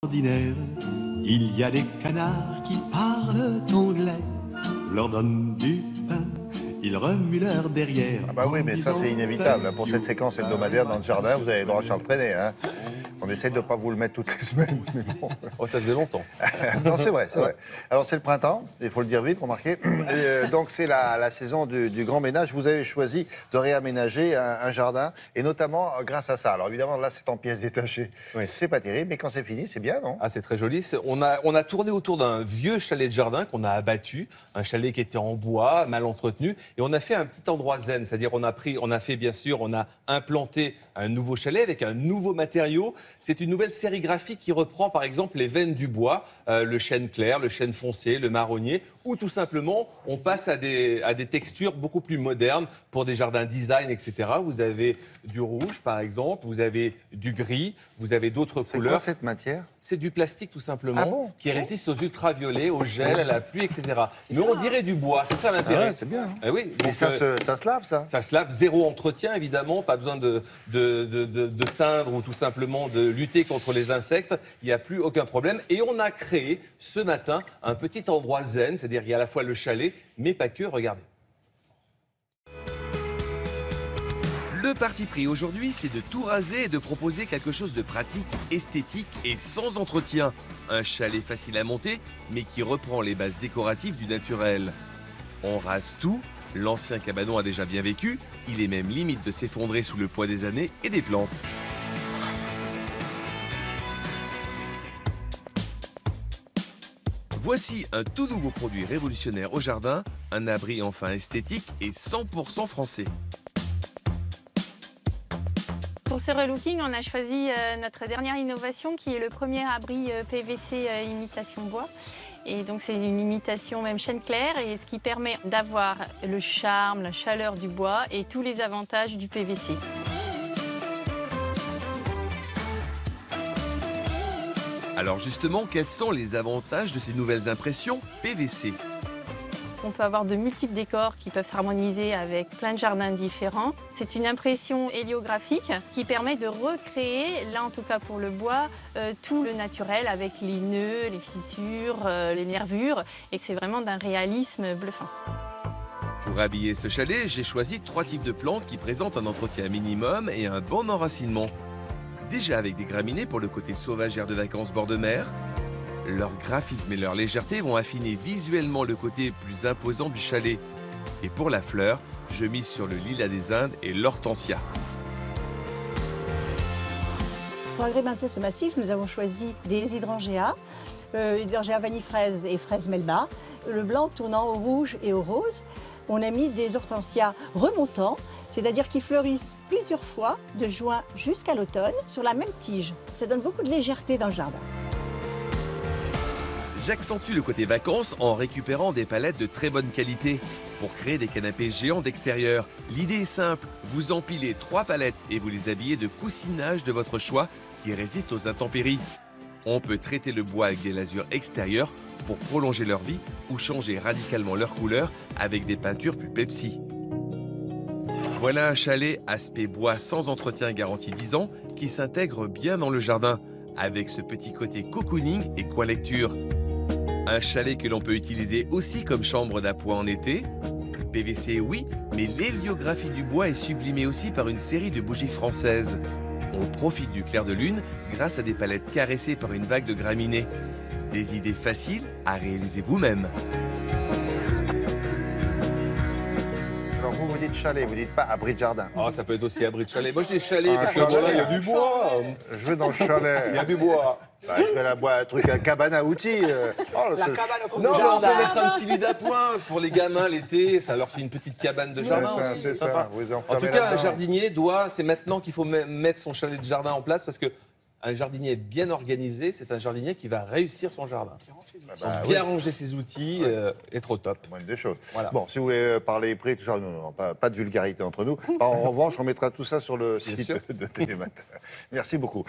ordinaire, il y a des canards qui parlent anglais. On leur donne du pain, ils remuent leur derrière. Ah bah oui, mais ça c'est inévitable. Pour cette séquence hebdomadaire dans le jardin, vous avez le droit à Charles Trenet. Hein. On essaie de ne pas vous le mettre toutes les semaines. Mais bon. Oh, ça faisait longtemps. Non, c'est vrai, c'est vrai. Alors c'est le printemps, il faut le dire vite, remarquez. Donc c'est la saison du grand ménage. Vous avez choisi de réaménager un jardin, et notamment grâce à ça. Alors évidemment, là c'est en pièces détachées. Oui. C'est pas terrible, mais quand c'est fini, c'est bien, non? Ah, c'est très joli. On a tourné autour d'un vieux chalet de jardin qu'on a abattu, un chalet qui était en bois, mal entretenu, et on a fait un petit endroit zen, c'est-à-dire on a implanté un nouveau chalet avec un nouveau matériau. C'est une nouvelle sérigraphie qui reprend par exemple les veines du bois, le chêne clair, le chêne foncé, le marronnier, ou tout simplement on passe à des textures beaucoup plus modernes pour des jardins design, etc. Vous avez du rouge par exemple, vous avez du gris, vous avez d'autres couleurs. C'est quoi cette matière? C'est du plastique tout simplement, qui résiste aux ultraviolets, au gel, à la pluie, etc. Mais on dirait du bois, c'est ça l'intérêt. Ah ouais, c'est bien. Hein. Oui, mais ça se lave, ça? Ça se lave, zéro entretien évidemment, pas besoin de teindre ou tout simplement de lutter contre les insectes, il n'y a plus aucun problème. Et on a créé ce matin un petit endroit zen, c'est-à-dire il y a à la fois le chalet, mais pas que, regardez. Le parti pris aujourd'hui, c'est de tout raser et de proposer quelque chose de pratique, esthétique et sans entretien. Un chalet facile à monter, mais qui reprend les bases décoratives du naturel. On rase tout, l'ancien cabanon a déjà bien vécu, il est même limite de s'effondrer sous le poids des années et des plantes. Voici un tout nouveau produit révolutionnaire au jardin, un abri enfin esthétique et 100% français. Pour ce relooking, on a choisi notre dernière innovation qui est le premier abri PVC imitation bois. Et donc c'est une imitation même chêne clair, et ce qui permet d'avoir le charme, la chaleur du bois et tous les avantages du PVC. Alors justement, quels sont les avantages de ces nouvelles impressions PVC ? On peut avoir de multiples décors qui peuvent s'harmoniser avec plein de jardins différents. C'est une impression héliographique qui permet de recréer, là en tout cas pour le bois, tout le naturel avec les nœuds, les fissures, les nervures. Et c'est vraiment d'un réalisme bluffant. Pour habiller ce chalet, j'ai choisi 3 types de plantes qui présentent un entretien minimum et un bon enracinement. Déjà avec des graminées pour le côté sauvage air de vacances bord de mer. Leur graphisme et leur légèreté vont affiner visuellement le côté plus imposant du chalet. Et pour la fleur, je mise sur le lilas des Indes et l'hortensia. Pour agrémenter ce massif, nous avons choisi des hydrangéas, hydrangéas vanille fraise et fraise melba, le blanc tournant au rouge et au rose. On a mis des hortensias remontants, c'est-à-dire qui fleurissent plusieurs fois de juin jusqu'à l'automne sur la même tige. Ça donne beaucoup de légèreté dans le jardin. J'accentue le côté vacances en récupérant des palettes de très bonne qualité pour créer des canapés géants d'extérieur. L'idée est simple, vous empilez 3 palettes et vous les habillez de coussinage de votre choix qui résistent aux intempéries. On peut traiter le bois avec des lasures extérieures pour prolonger leur vie ou changer radicalement leur couleur avec des peintures plus Pepsi. Voilà un chalet aspect bois sans entretien garanti 10 ans qui s'intègre bien dans le jardin avec ce petit côté cocooning et coin lecture. Un chalet que l'on peut utiliser aussi comme chambre d'appoint en été. PVC oui, mais l'héliographie du bois est sublimée aussi par une série de bougies françaises. On profite du clair de lune grâce à des palettes caressées par une vague de graminées. Des idées faciles à réaliser vous-même. Alors vous dites chalet, vous dites pas abri de jardin. Ah, ça peut être aussi abri de chalet. Moi je dis chalet parce que voilà, il y a du bois. Je vais dans le chalet. Il y a du bois. Bah, je vais un truc, un cabane à outils. La cabane à fond. Non, mais on peut mettre un petit lit d'appoint pour les gamins l'été. Ça leur fait une petite cabane de jardin aussi. C'est sympa. En tout cas, un jardinier c'est maintenant qu'il faut mettre son chalet de jardin en place parce que un jardinier bien organisé, c'est un jardinier qui va réussir son jardin. Bien ranger ses outils, être au top. Moindre des choses. Voilà. Bon, si vous voulez parler prix, tout ça, non, pas de vulgarité entre nous. En revanche, on mettra tout ça sur le site de Télématin. Merci beaucoup.